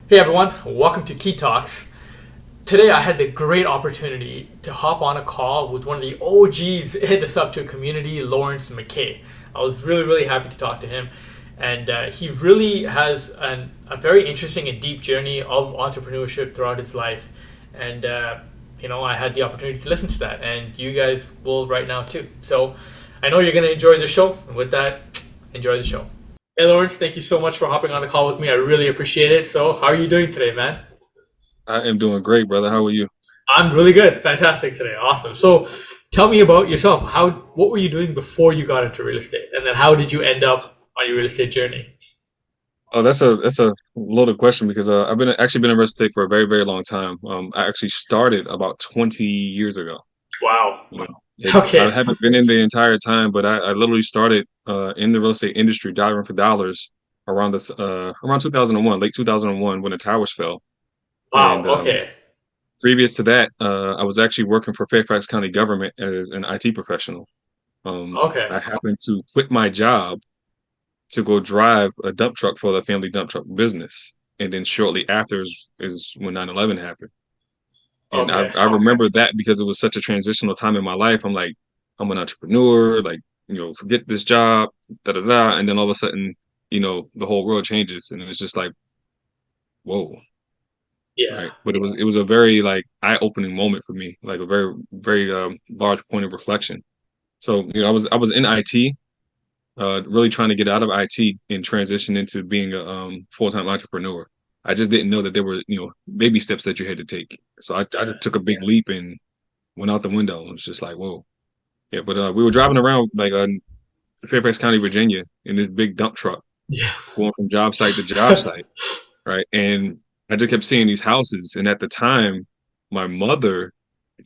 Hey everyone, welcome to Key Talks. Today I had the great opportunity to hop on a call with one of the OGs in the Subto community, Lawrence McKay. I was really happy to talk to him, and he really has a very interesting and deep journey of entrepreneurship throughout his life. And I had the opportunity to listen to that, and you guys will right now too. So I know you're going to enjoy the show, and with that, enjoy the show. Hey Lawrence, thank you so much for hopping on the call with me. I really appreciate it. So, how are you doing today, man? I am doing great, brother. How are you? I'm really good. Fantastic today. Awesome. So, tell me about yourself. What were you doing before you got into real estate? And then how did you end up on your real estate journey? Oh, that's a loaded question because I've been in real estate for a very long time. I actually started about 20 years ago. Wow. You know, I Okay. haven't been in the entire time, but I literally started in the real estate industry diving for dollars around 2001, late 2001, when the towers fell. Wow. And Okay. previous to that, I was actually working for Fairfax County government as an IT professional. Okay. I happened to quit my job to go drive a dump truck for the family dump truck business. And then shortly after is when 9/11 happened. And I, Okay. I remember that because it was such a transitional time in my life. I'm like, I'm an entrepreneur, like, forget this job, da da da. And then all of a sudden, the whole world changes. And it was just like, whoa, Yeah. right. But it was a very like eye-opening moment for me, like a very large point of reflection. So, I was in IT, really trying to get out of IT and transition into being a full-time entrepreneur. I just didn't know that there were, baby steps that you had to take. So I just took a big leap and went out the window. It was just like, whoa. Yeah, but we were driving around like Fairfax County, Virginia, in this big dump truck, Yeah. going from job site to job site, right? And I just kept seeing these houses. And at the time, my mother,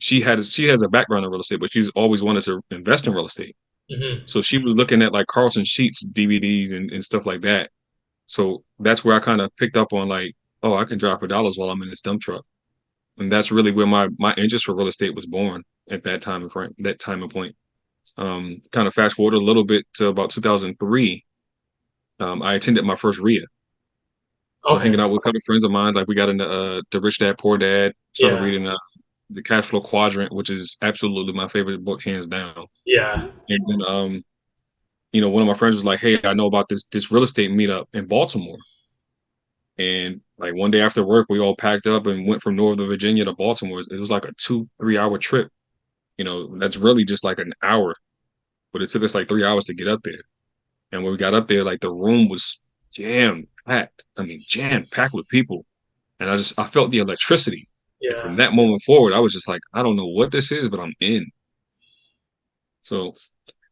she has a background in real estate, but she's always wanted to invest in real estate. hmm So she was looking at like Carlton Sheets DVDs and stuff like that. So that's where I kind of picked up on like, oh, I can drive for dollars while I'm in this dump truck. And that's really where my interest for real estate was born at that time and point. Kind of fast forward a little bit to about 2003. I attended my first RIA. So Okay. hanging out with a couple of friends of mine, like we got into the Rich Dad Poor Dad, started Yeah. reading the Cash Flow Quadrant, which is absolutely my favorite book, hands down. Yeah. And then one of my friends was like, "Hey, I know about this real estate meetup in Baltimore." And like one day after work, we all packed up and went from Northern Virginia to Baltimore. It was like a 2-3 hour trip. That's really just like an hour, but it took us like 3 hours to get up there. And when we got up there, like the room was jam packed. I mean, jam packed with people. And I felt the electricity. And from Yeah. that moment forward, I was just like, I don't know what this is, but I'm in. So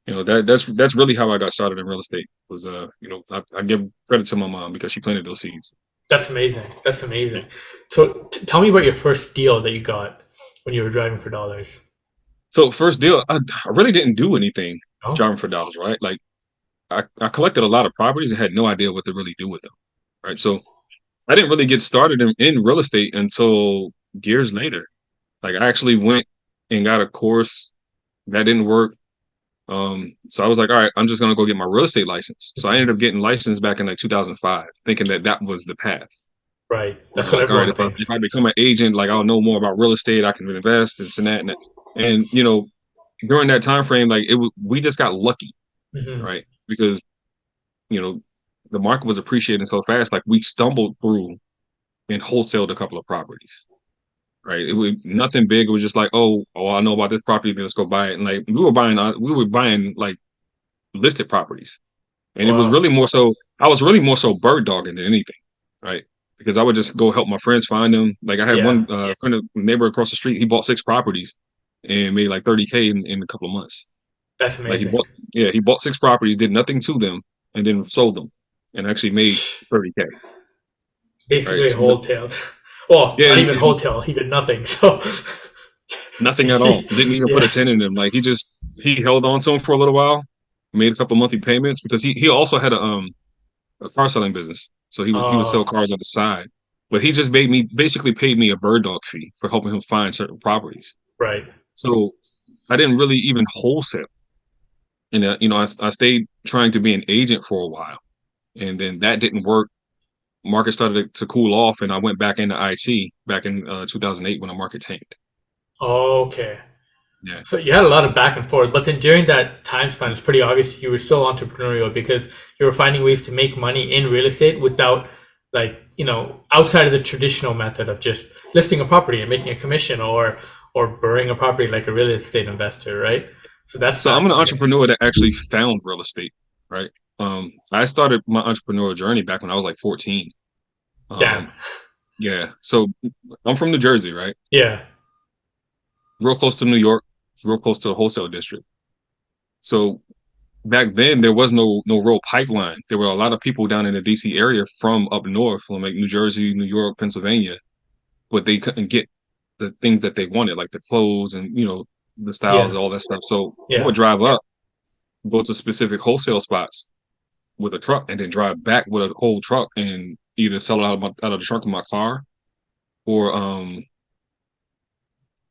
that's really how I got started in real estate. Was I give credit to my mom because she planted those seeds. That's amazing. That's Yeah. amazing. So, tell me about your first deal that you got when you were driving for dollars. So first deal, I really didn't do anything Oh. driving for dollars, right? Like I collected a lot of properties and had no idea what to really do with them, right? So I didn't really get started in real estate until years later. Like I actually went and got a course that didn't work. So I was like, all right, I'm just gonna go get my real estate license. So I ended up getting licensed back in like 2005, thinking that that was the path. Right. You That's know, what like, all right, everyone if thinks. I become an agent, like I'll know more about real estate, I can invest this and that and that. And during that time frame, like we just got lucky, hmm right? Because you know, the market was appreciating so fast, like we stumbled through and wholesaled a couple of properties. Right, it was nothing big. It was just like, oh, I know about this property. Let's go buy it. And like we were buying like listed properties, and it was Wow. really more so. I was really more so bird dogging than anything, right? Because I would just go help my friends find them. Like I had Yeah. one friend, neighbor across the street. He bought 6 properties and made like 30K in a couple of months. That's Like amazing. he bought 6 properties, did nothing to them, and then sold them, and actually made 30K. Right, Basically so wholetailed. Well, yeah, not even wholetail. He did nothing. So, nothing at all. Didn't even put yeah. a 10 in them. Like he held on to them for a little while, made a couple monthly payments because he also had a car selling business. So he would sell Oh, cars on the side. But he just paid me a bird dog fee for helping him find certain properties. right. So I didn't really even wholesale. And I stayed trying to be an agent for a while. And then that didn't work. market started to cool off, and I went back into IT back in 2008 when the market tanked. Okay. Yeah. So you had a lot of back and forth, but then during that time span, it's pretty obvious you were still entrepreneurial because you were finding ways to make money in real estate without, like, outside of the traditional method of just listing a property and making a commission, or borrowing a property like a real estate investor, right? So that's So I'm an fascinating. entrepreneur that actually found real estate, right? I started my entrepreneurial journey back when I was like 14. Damn. Um, yeah. So I'm from New Jersey, right? Yeah. Real close to New York, real close to the wholesale district. So back then there was no real pipeline. There were a lot of people down in the DC area from up north, from like New Jersey, New York, Pennsylvania, but they couldn't get the things that they wanted, like the clothes and the styles Yeah. and all that stuff. So I Yeah. would drive up, go to specific wholesale spots with a truck, and then drive back with a whole truck and either sell it out of the trunk of my car, or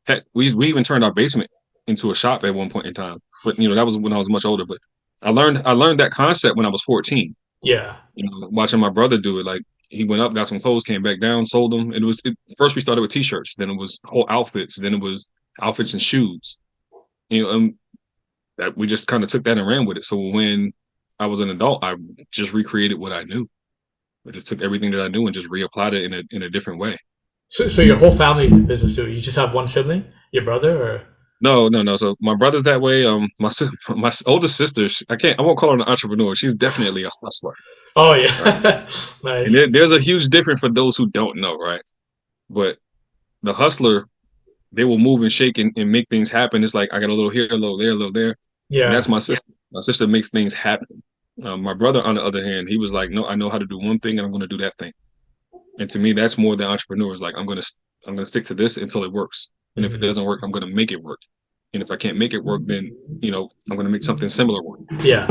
heck, we even turned our basement into a shop at one point in time. But that was when I was much older. But I learned that concept when I was 14. Yeah. Watching my brother do it. Like, he went up, got some clothes, came back down, sold them. First we started with t-shirts, then it was whole outfits, then it was outfits and shoes. You know, that we just kind of took that and ran with it. So when I was an adult, I just recreated what I knew. I just took everything that I knew and just reapplied it in a different way. So your whole family's in business too. You just have one sibling, your brother, or? No, no, no. So my brother's that way. My oldest sister, I won't call her an entrepreneur. She's definitely a hustler, Oh right? yeah. And Nice. there's a huge difference for those who don't know, right? But the hustler, they will move and shake and make things happen. It's like, I got a little here, a little there, a little there. And that's Yeah. my sister. My sister makes things happen. My brother, on the other hand, he was like, no, I know how to do one thing, and I'm going to do that thing. And to me, that's more than entrepreneurs. Like, I'm gonna stick to this until it works. And if it Mhm. doesn't work, I'm gonna make it work. And if I can't make it work, then I'm gonna make something similar work. Yeah.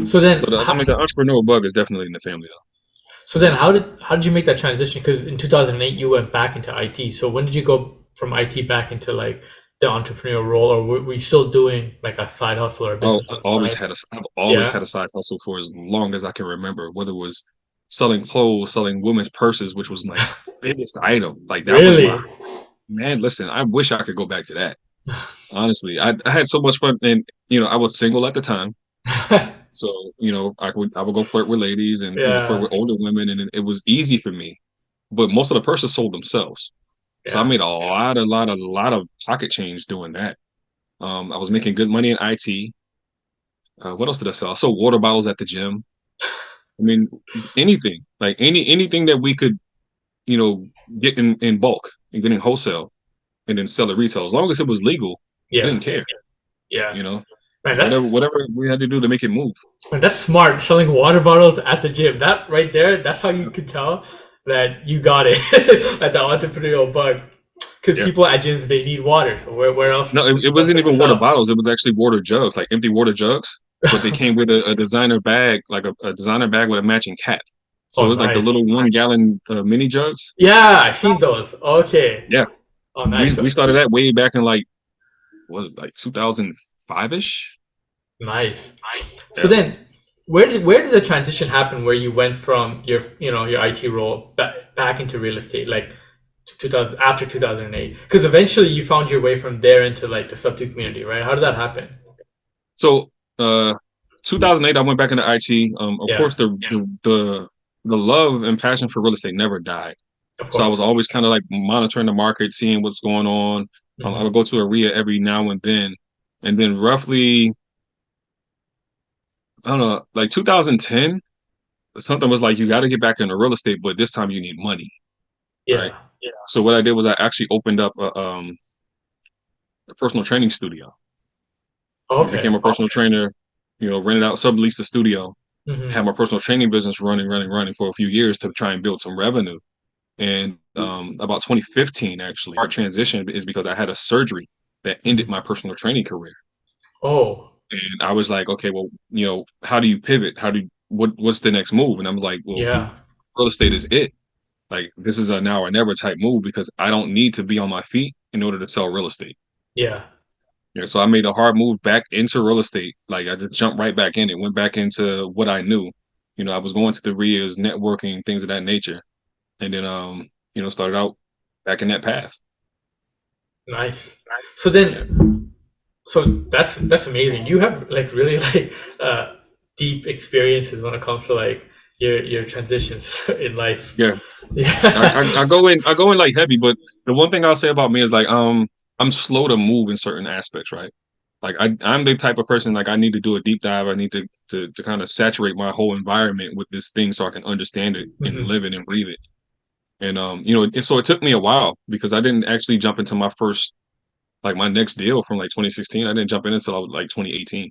So then, So the entrepreneurial bug is definitely in the family, though. how did you make that transition? Because in 2008 you went back into IT. So when did you go from IT back into like the entrepreneurial role, or were you still doing like a side hustle or a Oh, business on the side? I've always Yeah. had a side hustle for as long as I can remember. Whether it was selling clothes, selling women's purses, which was my biggest item. Like, that was my Really? man. Listen, I wish I could go back to that. Honestly, I had so much fun, and I was single at the time. So, I would go flirt with ladies and, flirt Yeah. with older women, and it was easy for me. But most of the purses sold themselves. So I Yeah. made a lot of pocket change doing that. I was making good money in IT. What else did I sell? I sold water bottles at the gym. I mean, anything, like anything that we could, you know, get in bulk and get in wholesale and then sell at retail. As long as it was legal, I Yeah. didn't care. Yeah. You know, Man, like, whatever that's whatever we had to do to make it move. man, that's smart. Selling water bottles at the gym. That right there, that's how you could tell that you got it at the entrepreneurial bug. Because Yeah. people at gyms, they need water. So where else No, it what wasn't else to even water sell? bottles. It was actually water jugs, like empty water jugs. But they came with a designer bag, like a designer bag with a matching cap. So it Oh, was like the nice. little 1 gallon mini jugs. Yeah, I seen those. Okay. Yeah, Oh, we nice. we started that way back in like, what, like 2005 ish. Nice. So Yeah. then, where did the transition happen where you went from your IT role back into real estate, like to 2000 after 2008? Because eventually you found your way from there into like the Subto community, right? How did that happen? So, 2008, I went back into IT. Of Yeah, course, the love and passion for real estate never died. of So I was course. always kind of like monitoring the market, seeing what's going on. I would Hmm. go to a RIA every now and then roughly, I don't know, like 2010, something was like, you got to get back into real estate, but this time you need money, right? Yeah. So what I did was I actually opened up a personal training studio. Became Okay. a personal trainer, rented out, subleased the studio, had Hmm. my personal training business running for a few years to try and build some revenue. And about 2015, actually, our transition is because I had a surgery that ended Hmm. my personal training career. Oh, And I was like, okay, well, how do you pivot? What's the next move? And I'm like, well, yeah. real estate is it. Like, this is a now or never type move because I don't need to be on my feet in order to sell real estate. Yeah. Yeah, so I made a hard move back into real estate. Like, I just jumped right back in it, went back into what I knew. I was going to the RIAs, networking, things of that nature, and then started out back in that path. Nice. So Yeah, then, so that's amazing. You have like really like deep experiences when it comes to like your transitions in life. yeah. Yeah. I go in like heavy, but the one thing I'll say about me is like I'm slow to move in certain aspects, right? Like I'm the type of person like I need to do a deep dive. I need to kind of saturate my whole environment with this thing so I can understand it and Hmm. live it and breathe it. And so it took me a while because I didn't actually jump into my first like my next deal from like 2016. I didn't jump in until I was like 2018,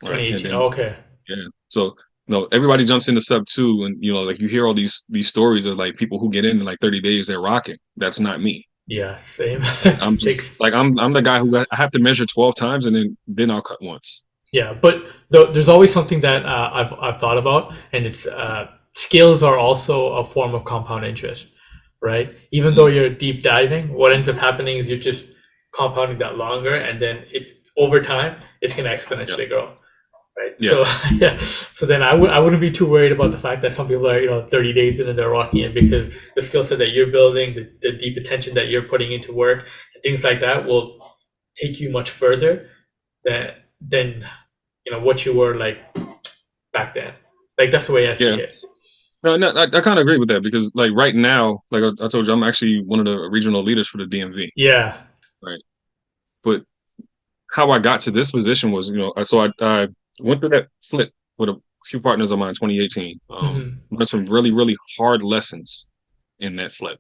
right? And 2018. then Okay. yeah, so no, everybody jumps into sub two, and like you hear all these stories of like people who get in like 30 days they're rocking. That's not me. Yeah. Same. Like I'm just Takes. like I'm the guy who I have to measure 12 times and then I'll cut once. Yeah, but there's always something that I've thought about, and it's skills are also a form of compound interest, right? Even though Mm, you're deep diving, what ends up happening is you're just compounding that longer, and then it's over time it's gonna yeah, exponentially grow, right? yeah, So yeah, so then I wouldn't be too worried about the fact that some people are 30 days in and they're rocking it, because the skill set that you're building, the deep attention that you're putting into work, and things like that will take you much further than what you were like back then. Like that's the way I see yeah. it. No, no, I kind of agree with that because like right now, like I told you, I'm actually one of the regional leaders for the DMV, Yeah. right? But how I got to this position was, so I went through that flip with a few partners of mine in 2018. Hmm. Learned some really, really hard lessons in that flip.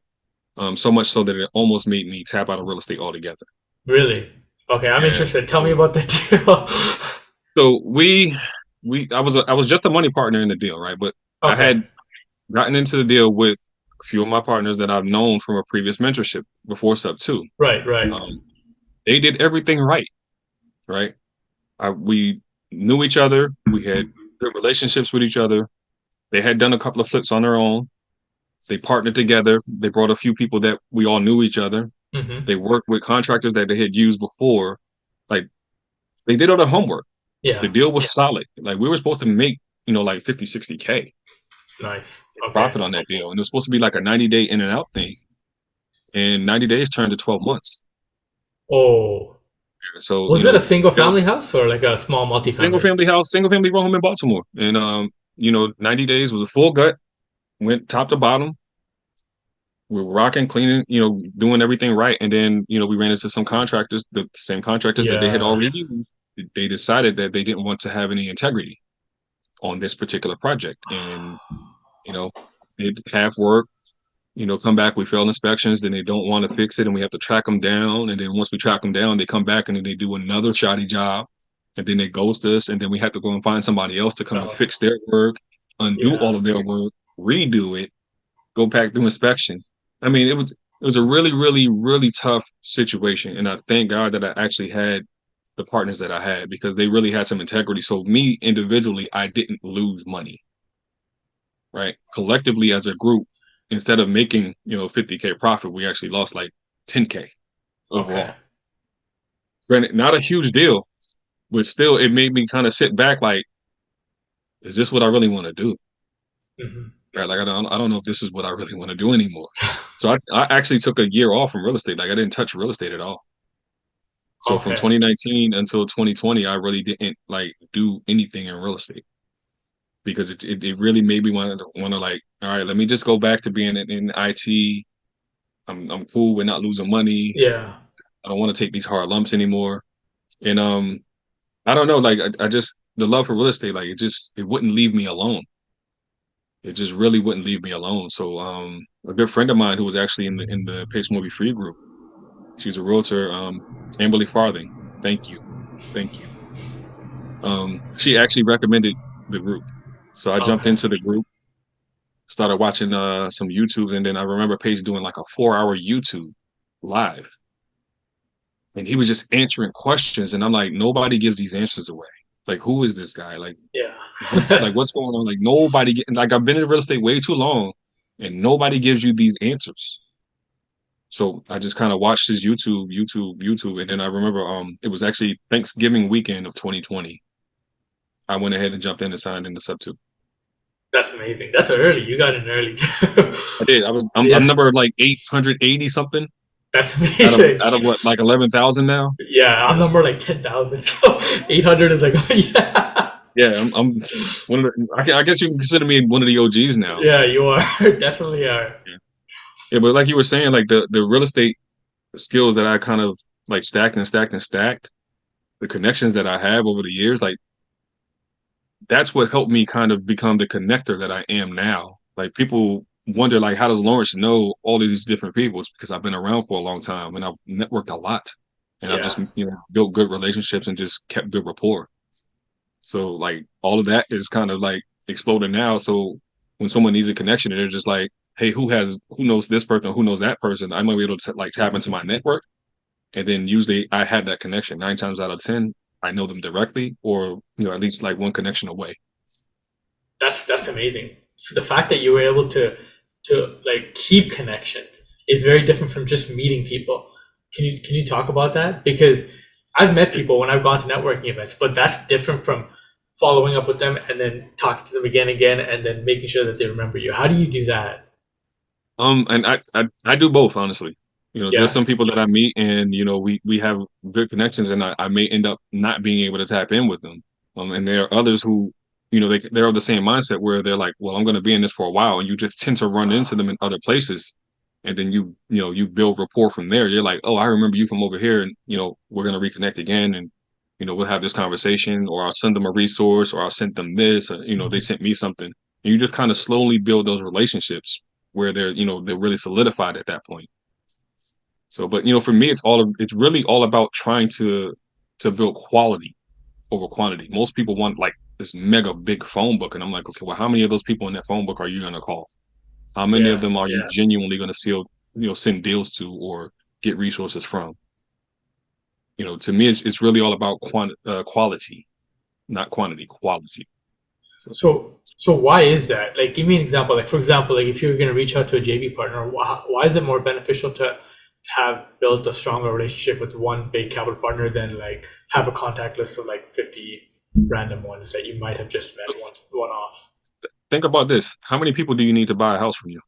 So much so that it almost made me tap out of real estate altogether. Really? Okay, I'm Yeah. interested. Tell me about the deal. So I was just a money partner in the deal, right? But I Okay. had gotten into the deal with a few of my partners that I've known from a previous mentorship before Sub Two. Right. Right. Um, they did everything right, right? We knew each other. We had good relationships with each other. They had done a couple of flips on their own. They partnered together. They brought a few people that we all knew each other. Hmm. They worked with contractors that they had used before. Like they did all the homework. The Yeah. deal was solid. Like we were supposed to make, like 50, 60K Nice. Okay. profit on that deal. And it was supposed to be like a 90-day in and out thing. And 90 days turned to 12 months. Oh, So, was it a single built family house or like a small multifamily? single family home in Baltimore. And 90 days was a full gut, went top to bottom. We were rocking, cleaning, doing everything right. And then, we ran into some contractors, the same contractors that they had Yeah. already used. They decided that they didn't want to have any integrity on this particular project. And, you know, did half work, come back, we failed inspections, then they don't want to fix it and we have to track them down. And then once we track them down, they come back and then they do another shoddy job. And then they ghost us. And then we have to go and find somebody else to come and Oh, fix their work, undo yeah. all of their work, redo it, go back through inspection. I mean, it was a really, really, really tough situation. And I thank God that I actually had the partners that I had because they really had some integrity. So me individually, I didn't lose money, right? Collectively as a group, instead of making, 50K profit, we actually lost like 10K Okay. overall. Granted, not a huge deal, but still it made me kind of sit back like, is this what I really want to do? Hmm. Right? Like I don't know if this is what I really want to do anymore. So I actually took a year off from real estate. Like I didn't touch real estate at all. So from Okay. 2019 until 2020, I really didn't like do anything in real estate because it really made me want to like, all right, let me just go back to being in IT. I'm cool with not losing money. Yeah. I don't want to take these hard lumps anymore. And I don't know, like I just the love for real estate, like it wouldn't leave me alone. It just really wouldn't leave me alone. So a good friend of mine who was actually in the Pace Movie Free group, she's a realtor, Amberly Farthing. Thank you. Thank you. She actually recommended the group. So I jumped Okay. into the group, started watching some YouTube, and then I remember Paige doing like a 4-hour YouTube live. And he was just answering questions, and I'm like, nobody gives these answers away. Like, who is this guy? Like, Yeah. what's going on? Like, nobody get like I've been in real estate way too long, and nobody gives you these answers. So I just kind of watched his YouTube, and then I remember it was actually Thanksgiving weekend of 2020. I went ahead and jumped in and signed into Subto. That's amazing. That's early. You got in early too. I did. I'm Yeah, number like 880 something that's out of amazing. what, like 11,000 now. Yeah, I'm Yes. number like 10,000. So 800 is like, yeah. Yeah, I'm one of the, I guess you can consider me one of the OGs now. Yeah, you are. Definitely are. Yeah. Yeah, but like you were saying, like the real estate skills that I kind of like stacked and stacked and stacked, the connections that I have over the years, like that's what helped me kind of become the connector that I am now. Like people wonder like how does Lawrence know all of these different people? It's because I've been around for a long time and I've networked a lot. And I've Yeah. just, built good relationships and just kept good rapport. So like all of that is kind of like exploding now. So when someone needs a connection, they're just like, hey, who knows this person, who knows that person? I might be able to like tap into my network, and then usually I have that connection. 9 times out of 10, I know them directly, or at least like one connection away. That's amazing. The fact that you were able to like keep connections is very different from just meeting people. Can you talk about that? Because I've met people when I've gone to networking events, but that's different from following up with them and then talking to them again and then making sure that they remember you. How do you do that? And I do both, honestly. There's Yeah. some people that I meet, and we have good connections, and I may end up not being able to tap in with them. And there are others who, they're of the same mindset where they're like, well, I'm going to be in this for a while, and you just tend to run into them in other places, and then you build rapport from there. You're like, oh, I remember you from over here, and we're going to reconnect again, and we'll have this conversation, or I'll send them a resource, or I'll send them this, or, they Mhm. sent me something, and you just kind of slowly build those relationships where they're really solidified at that point. So, but for me, it's really all about trying to build quality over quantity. Most people want like this mega big phone book, and I'm like, okay, well, how many of those people in that phone book are you going to call? How many of Yeah. them are you genuinely going to send deals to or get resources from? To me, it's really all about quality, not quantity, quality. So, So why is that? Like, give me an example. Like, for example, like if you're going to reach out to a JV partner, why is it more beneficial to have built a stronger relationship with one big capital partner than like have a contact list of like 50 random ones that you might have just met one off? think about this: how many people do you need to buy a house from you?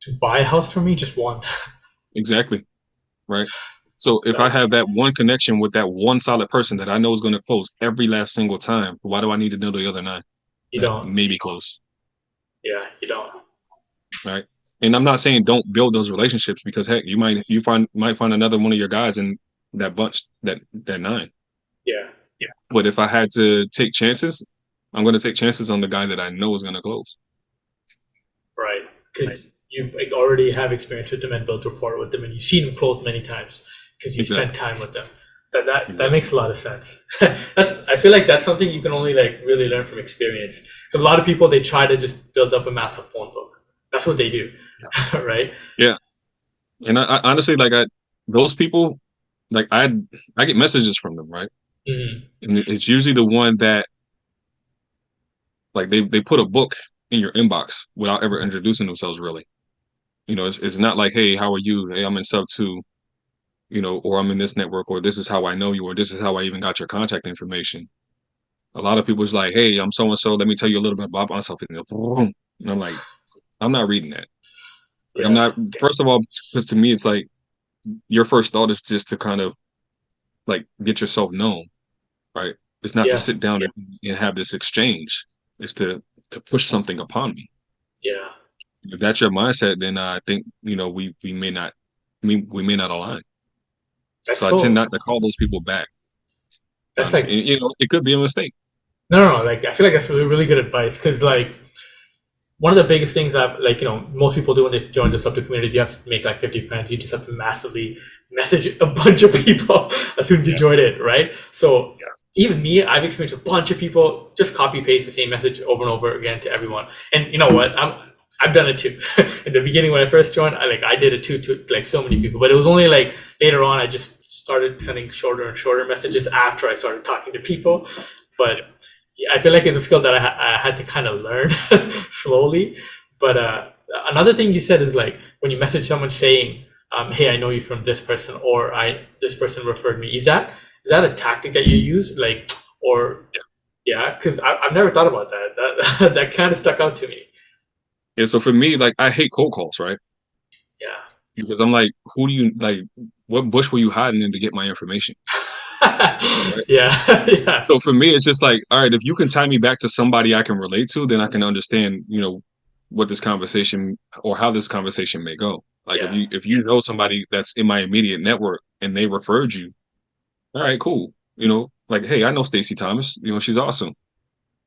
To buy a house for me, just one. Exactly. Right? So if I That's have that one connection with that one solid person that I know is going to close every last single time, why do I need to know the other nine you that don't. may be close? Yeah, you don't. Right? And I'm not saying don't build those relationships because heck, might find another one of your guys in that bunch that nine. Yeah, Yeah. But if I had to take chances, I'm going to take chances on the guy that I know is going to close. right. Because you like already have experience with them and built rapport with them, and you've seen them close many times because you spent Exactly. time with them. That Exactly. makes a lot of sense. I feel like that's something you can only like really learn from experience. Because a lot of people they try to just build up a massive phone book. That's what they do, Yeah. right? Yeah. And I honestly like those people like I get messages from them, right? Mm-hmm. And it's usually the one that like they put a book in your inbox without ever introducing themselves really. It's not like, hey, how are you? Hey, I'm in Subto, or I'm in this network, or this is how I know you, or this is how I even got your contact information. A lot of people's like, hey, I'm so and so, let me tell you a little bit about myself. And boom. And I'm like, I'm not reading that. Like I'm Yeah, not first of all, because to me it's like your first thought is just to kind of like get yourself known, right? It's not to yeah, sit down and have this exchange. It's to push something upon me. yeah. If that's your mindset, then I think we may not we may not align. That's So I tend so. not to call those people back. That's Honestly, like and, it could be a mistake. no. Like I feel like that's really really good advice because like one of the biggest things that like most people do when they join the Subto community, you have to make like 50 friends. You just have to massively message a bunch of people as soon as you Yeah, join it, right? So yeah, even me, I've experienced a bunch of people just copy paste the same message over and over again to everyone. And you know what? I've done it too. In the beginning when I first joined, I did it too to like so many people. But it was only like later on I just started sending shorter and shorter messages after I started talking to people. But yeah. yeah, I feel like it's a skill that I had to kind of learn slowly. But another thing you said is like when you message someone saying, "Hey, I know you from this person," or "I this person referred me." Is that a tactic that you use? Like, or Yeah. Yeah, because I've never thought about that. That that kind of stuck out to me. And so for me, like I hate cold calls, right? Yeah. Because I'm like, who do you like? What bush were you hiding in to get my information, right? Yeah. Yeah. So for me, it's just like, all right, if you can tie me back to somebody I can relate to, then I can understand, what this conversation or how this conversation may go. Like Yeah. if you know somebody that's in my immediate network and they referred you, all right, cool. Like, hey, I know Stacey Thomas. She's awesome.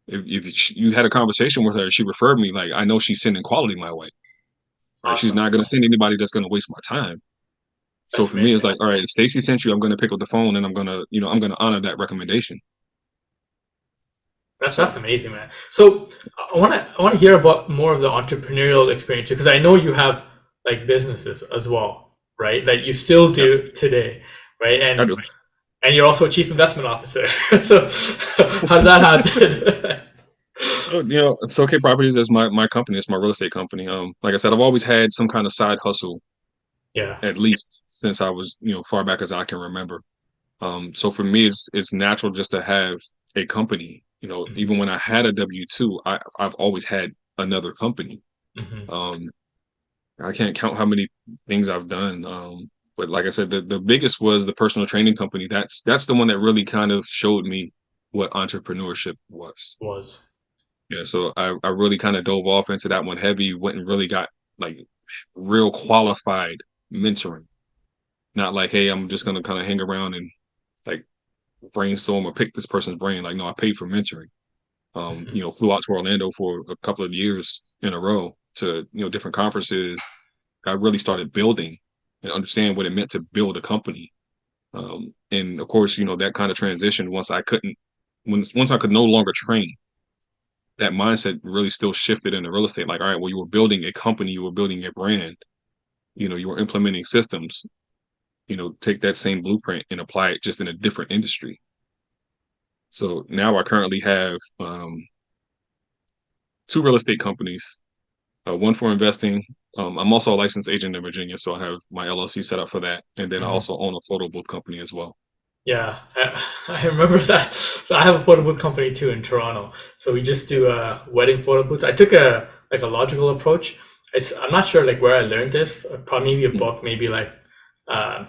If you had a conversation with her and she referred me, like I know she's sending quality my way. Right? She's Awesome. not going to send anybody that's going to waste my time. So That's for me, it's amazing. like, all right, if Stacey sent you, I'm going to pick up the phone and I'm going to honor that recommendation. That's So amazing, man. So I want to hear about more of the entrepreneurial experience because I know you have like businesses as well, right? That you still yes, do today, right? I And do. you're also a chief investment officer. So how did that happen? So, it's okay properties is my company. It's my real estate company. Like I said, I've always had some kind of side hustle, Yeah. at least since I was, far back as I can remember. So for me, it's natural just to have a company. Even when I had a W-2, I've always had another company. Hmm. Um, I can't count how many things I've done. But like I said, the biggest was the personal training company. That's the one that really kind of showed me what entrepreneurship was. Was. Yeah, so I really kind of dove off into that one heavy, went and really got like real qualified mentoring. Not like, hey, I'm just gonna kind of hang around and like brainstorm or pick this person's brain. Like, no, I paid for mentoring. Hmm. Flew out to Orlando for a couple of years in a row to, different conferences. I really started building and understand what it meant to build a company. And of course, that kind of transition once I could no longer train, that mindset really still shifted into real estate. Like, all right, well, you were building a company, you were building a brand, you were implementing systems, take that same blueprint and apply it just in a different industry. So now I currently have two real estate companies, one for investing. I'm also a licensed agent in Virginia, so I have my LLC set up for that. And then I Hmm. also own a photo booth company as well. Yeah, I remember that. So I have a photo booth company too in Toronto. So we just do wedding photo booths. I took a like a logical approach. I'm not sure like where I learned this. Probably maybe a Mhm. book, maybe like uh,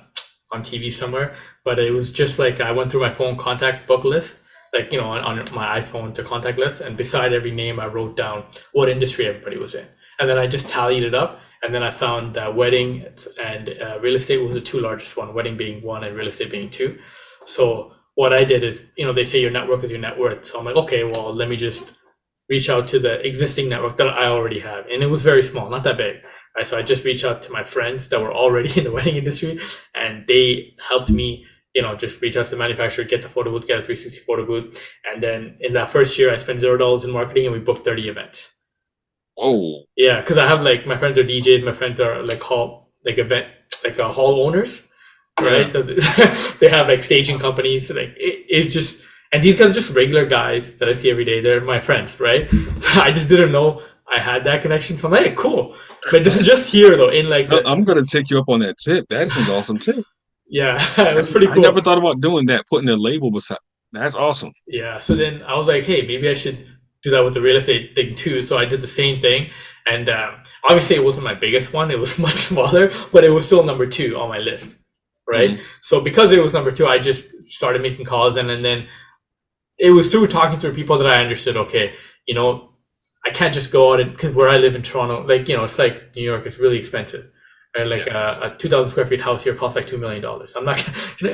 on TV somewhere. But it was just like I went through my phone contact book list, like on my iPhone, the contact list, and beside every name I wrote down what industry everybody was in, and then I just tallied it up. And then I found that wedding and real estate was the two largest one, wedding being one and real estate being two. So what I did is, they say your network is your net worth. So I'm like, okay, well, let me just reach out to the existing network that I already have. And it was very small, not that big. Right. So I just reached out to my friends that were already in the wedding industry and they helped me, just reach out to the manufacturer, get the photo booth, get a 360 photo booth. And then in that first year, I spent $0 in marketing and we booked 30 events. Oh, Yeah, because I have like my friends are DJs, my friends are like hall owners, yeah. right? So they have like staging companies. So, like it's just, and these guys are just regular guys that I see every day. They're my friends, right? I just didn't know I had that connection. So I'm like, hey, cool. But this is just here though, in like the I'm gonna take you up on that tip. That's an awesome tip. yeah, it I, was pretty I cool. never thought about doing that, putting a label beside. That's awesome. Yeah. So then I was like, hey, maybe I should do that with the real estate thing too. So I did the same thing. And obviously, it wasn't my biggest one. It was much smaller, but it was still number two on my list. Right. Hmm. So because it was number two, I just started making calls. And then it was through talking to people that I understood, okay, you know, I can't just go out and because where I live in Toronto, like, it's like New York, it's really expensive. Right? Like Yeah. a 2,000 square feet house here costs like $2 million. I'm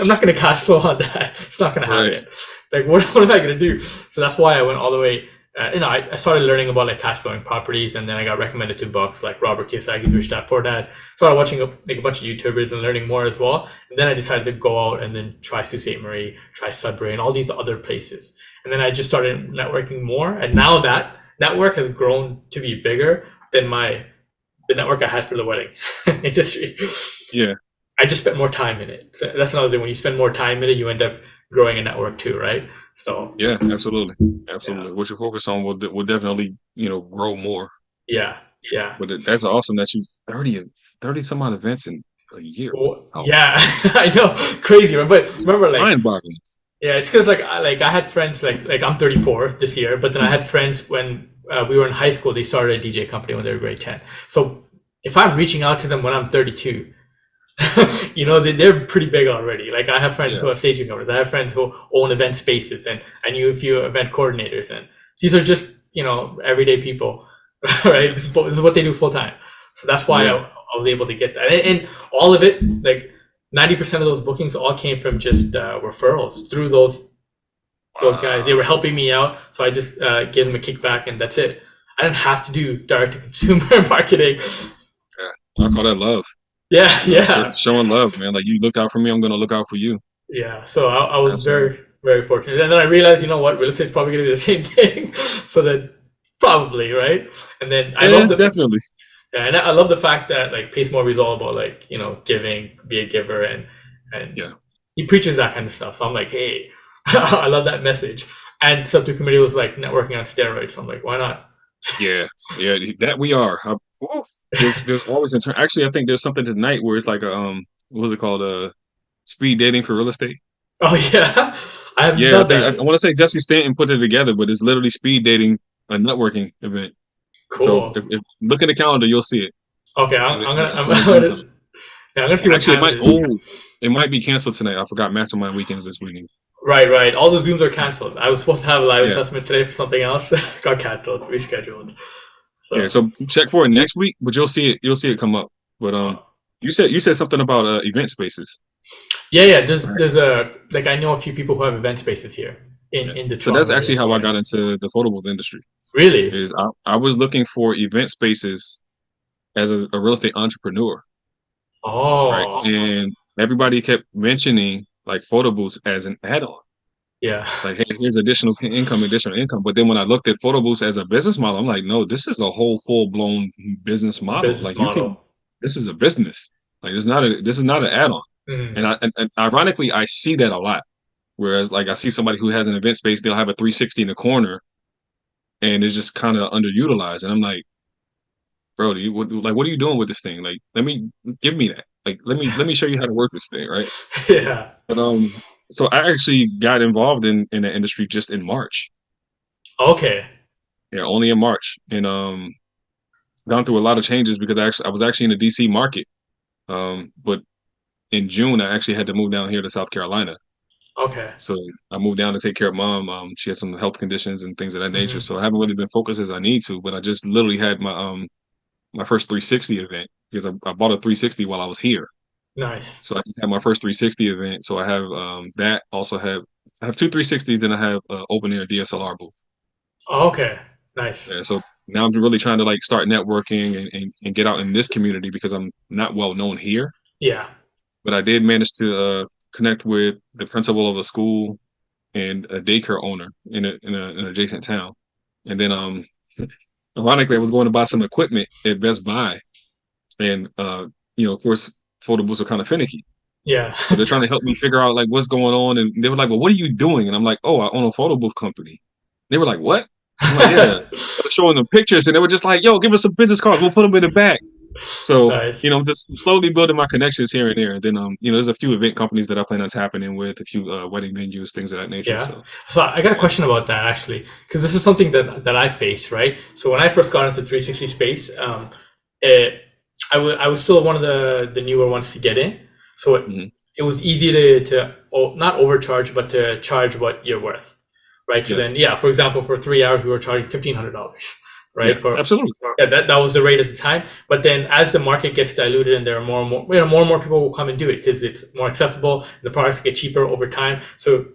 not going to cash flow on that. It's not going to Right. happen. Like, what am I going to do? So that's why I went all the way. I started learning about like cash flowing properties, and then I got recommended to books like Robert Kiyosaki's Rich Dad Poor Dad. Started watching like a bunch of YouTubers and learning more as well. And then I decided to go out and then try Sault Ste. Marie, try Sudbury, and all these other places. And then I just started networking more, and now that network has grown to be bigger than the network I had for the wedding industry. Yeah. I just spent more time in it. So that's another thing. When you spend more time in it, you end up growing a network too, right? So Yeah. Absolutely. yeah, Absolutely. What you focus on will definitely grow more. yeah, yeah. But that's awesome that you 30 some odd events in a year. Well, Oh, yeah, I know, crazy, right? But remember, like, mind boggling. Yeah, it's because I had friends like I'm 34 this year, but then I Mm. had friends when we were in high school. They started a DJ company when they were grade 10. So if I'm reaching out to them when I'm 32, they're pretty big already. Like I have friends Yeah, who have staging companies. I have friends who own event spaces, and I knew a few event coordinators, and these are just everyday people, right? yeah, This is what they do full time. So that's why yeah. I was able to get that, and all of it, like 90% of those bookings, all came from just referrals through those guys. They Wow. were helping me out, so I just gave them a kickback, and that's it. I didn't have to do direct to consumer marketing. Yeah, I call that love. Yeah, You know, yeah. showing love, man. Like you look out for me, I'm gonna look out for you. Yeah, so I was Absolutely. very, very fortunate. And then I realized, you know what, real estate's probably going to be the same thing. So then, probably, right? And then Yeah, definitely. yeah, and I love the fact that like Pace Morby is all about like giving, be a giver, and Yeah, he preaches that kind of stuff. So I'm like, hey, I love that message. And Subto Committee was like networking on steroids. So I'm like, why not? yeah, yeah. That we are. Woof. There's always intern. Actually, I think there's something tonight where it's like a what was it called? Speed dating for real estate. Oh yeah, I haven't Yeah, I done think I that. want to say Jesse Stanton put it together, but it's literally speed dating, a networking event. So Cool. if look in the calendar, you'll see it Okay, on the Zoom calendar. I'm gonna see what Actually, time it is. it might be canceled tonight. I forgot Mastermind weekends this weekend. Right, right. All the Zooms are canceled. I was supposed to have a live Yeah, assessment today for something else. Got canceled, rescheduled. yeah. So, So check for it next week, but you'll see it. You'll see it come up. But uh, you said something about event spaces. yeah, yeah. There's Right. there's a like I know a few people who have event spaces here in Yeah. in the So that's Toronto area. actually how I Yeah. got into the photo booth industry. Really? Is I was looking for event spaces as a real estate entrepreneur, right? Oh, And everybody kept mentioning like photo booths as an add-on. yeah. Like, hey, here's additional income. But then when I looked at photo booths as a business model, I'm like, no, this is a whole full-blown business model. Business Like you can, model. this is a business. Like this is not an add-on. Mm, And ironically, I see that a lot. Whereas like I see somebody who has an event space, they'll have a 360 in the corner and it's just kind of underutilized. And I'm like, bro, what are you doing with this thing? Like, give me that. Like, let me show you how to work this thing, right? yeah. But so I actually got involved in the industry just in March. Okay. Yeah, only in March, and gone through a lot of changes because I was actually in the DC market. But in June I actually had to move down here to South Carolina. Okay. So I moved down to take care of mom. She had some health conditions and things of that nature. Hmm. So I haven't really been focused as I need to. But I just literally had my first 360 event because I bought a 360 while I was here. Nice. So I just had my first 360 event. So I have that. Also have I have two 360s. Then I have open air DSLR booth. Okay. Nice. Yeah, so now I'm really trying to like start networking and get out in this community because I'm not well known here. Yeah. But I did manage to connect with the principal of a school and a daycare owner in an adjacent town. And then ironically I was going to buy some equipment at Best Buy and of course photo booths are kind of finicky. Yeah. So they're trying to help me figure out like what's going on and they were like, "Well, what are you doing?" And I'm like, "Oh, I own a photo booth company." They were like, "What?" I'm like, "Yeah." I was showing them pictures and they were just like, "Yo, give us some business cards. We'll put them in the back." So, Nice. I'm just slowly building my connections here and there. And then, there's a few event companies that I plan on tapping in with, a few wedding venues, things of that nature. Yeah. So, So I got a yeah. question about that actually, because this is something that I faced, right? So when I first got into 360 space, it, I was still one of the newer ones to get in. So Hmm. it was easy to not overcharge, but to charge what you're worth, right? So Yeah. then, yeah, for example, for 3 hours, we were charging $1,500, Yeah. right? For Absolutely. yeah, that was the rate at the time. But then, as the market gets diluted, and there are more and more, more and more people will come and do it because it's more accessible. The products get cheaper over time. So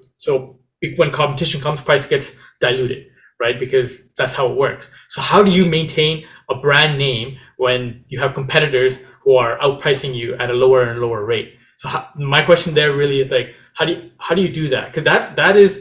when competition comes, price gets diluted, right? Because that's how it works. So how do you Yes. maintain a brand name when you have competitors who are outpricing you at a lower and lower rate? So my question there really is like, how do you do that? Because that is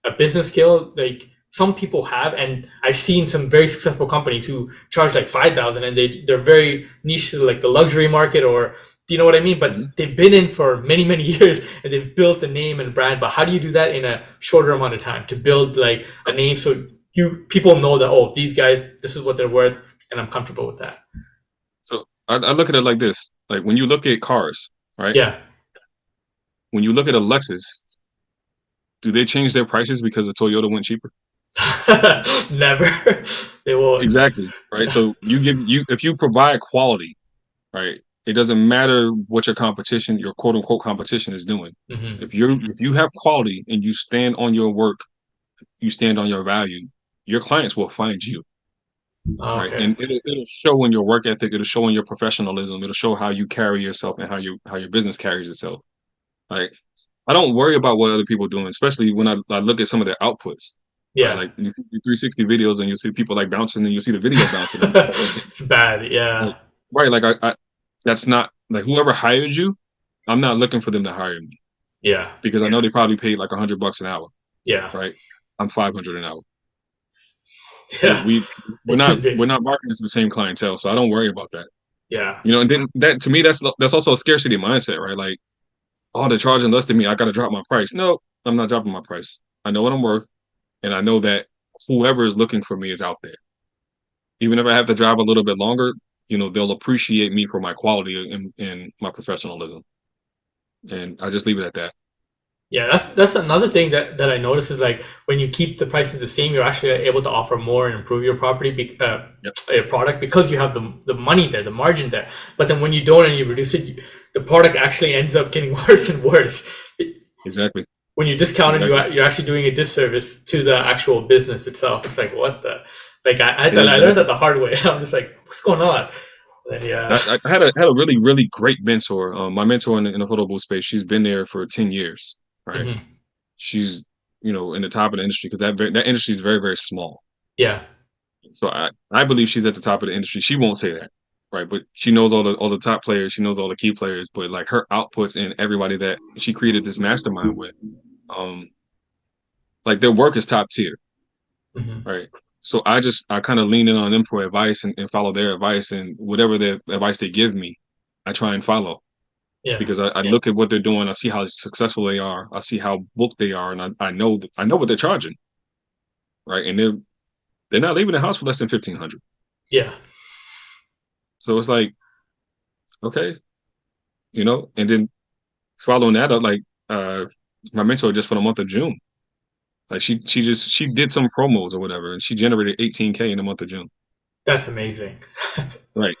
a business skill like some people have, and I've seen some very successful companies who charge like 5,000, and they're very niche to like the luxury market, or do you know what I mean? But Hmm. they've been in for many years and they've built a name and brand. But how do you do that in a shorter amount of time to build like a name so you people know that, oh, these guys, this is what they're worth, and I'm comfortable with that. So I look at it like this: like when you look at cars, right? Yeah. When you look at a Lexus, do they change their prices because the Toyota went cheaper? Never. They won't. Exactly. Right. So if you provide quality, right, it doesn't matter what your competition, your quote unquote competition is doing. Hmm. If you have quality and you stand on your work, you stand on your value, your clients will find you. Right. Okay. And it'll show in your work ethic, it'll show in your professionalism, it'll show how you carry yourself and how your business carries itself. Like I don't worry about what other people are doing, especially when I look at some of their outputs. Right. Yeah. Like you do 360 videos and you see people like bouncing and you see the video bouncing and It's bad. like, Yeah. right, like I that's not like whoever hired you, I'm not looking for them to hire me Yeah. because I know they probably paid like $100 an hour, Yeah. right? I'm 500 an hour. We, Yeah. we It should we're be. not marketing to the same clientele, so I don't worry about that. Yeah. You know, and then that to me that's also a scarcity mindset, right? Like, oh, they're charging less than me, I got to drop my price. No, I'm not dropping my price. I know what I'm worth, and I know that whoever is looking for me is out there. Even if I have to drive a little bit longer, you know, they'll appreciate me for my quality and my professionalism. And I just leave it at that. Yeah, that's another thing that I noticed is like when you keep the prices the same, you're actually able to offer more and improve your Yep. your product because you have the money there, the margin there. But then when you don't and you reduce it, the product actually ends up getting worse and worse. Exactly. When you discount it, Exactly. you're actually doing a disservice to the actual business itself. It's like what the like I learned that Exactly. the hard way. I'm just like, what's going on? And yeah. I had a really really great mentor. My mentor in the photo booth space. She's been there for 10 years. Right. Hmm. She's in the top of the industry because that industry is very very small. Yeah. So I believe she's at the top of the industry. She won't say that. Right. But she knows all the top players. She knows all the key players. But like her outputs and everybody that she created this mastermind with, um, like their work is top tier. Hmm. Right. So I kind of lean in on them for advice and follow their advice and whatever their advice they give me, I try and follow Yeah. because I look at what they're doing, I see how successful they are, I see how booked they are, and I know what they're charging, right? And they're not leaving the house for less than 1,500. Yeah. So it's like, okay, and then following that up, like my mentor just for the month of June, like she did some promos or whatever, and she generated 18K in the month of June. That's amazing. Right.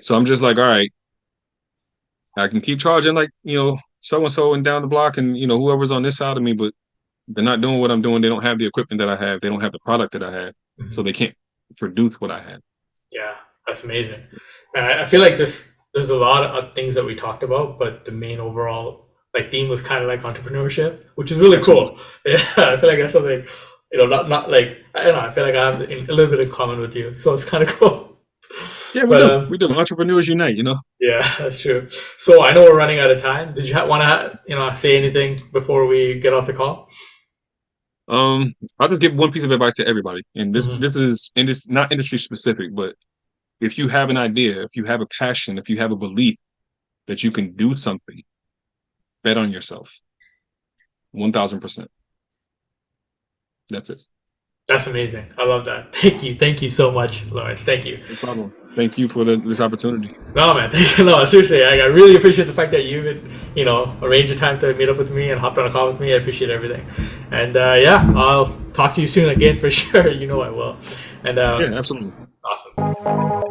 So I'm just like, all right, I can keep charging like, so and so and down the block and whoever's on this side of me, but they're not doing what I'm doing. They don't have the equipment that I have. They don't have the product that I have. So Mhm. they can't produce what I have. Yeah, that's amazing. And I feel like there's a lot of things that we talked about, but the main overall like theme was kind of like entrepreneurship, which is really Absolutely. cool. Yeah, I feel like that's something, not like I don't know. I feel like I have a little bit in common with you, so it's kind of cool. Yeah, we But do. We do. Entrepreneurs unite. yeah, that's true. So I know we're running out of time. Did you want to say anything before we get off the call? I'll just give one piece of advice to everybody. And Hmm. this is not industry specific, but if you have an idea, if you have a passion, if you have a belief that you can do something, bet on yourself. 1,000%. That's it. That's amazing. I love that. Thank you. Thank you so much, Lawrence. Thank you. No problem. Thank you for this opportunity. No, man. Thank you. No, seriously, I really appreciate the fact that you even, arranged a time to meet up with me and hopped on a call with me. I appreciate everything. And yeah, I'll talk to you soon again for sure. You know I will. And Yeah, absolutely. awesome.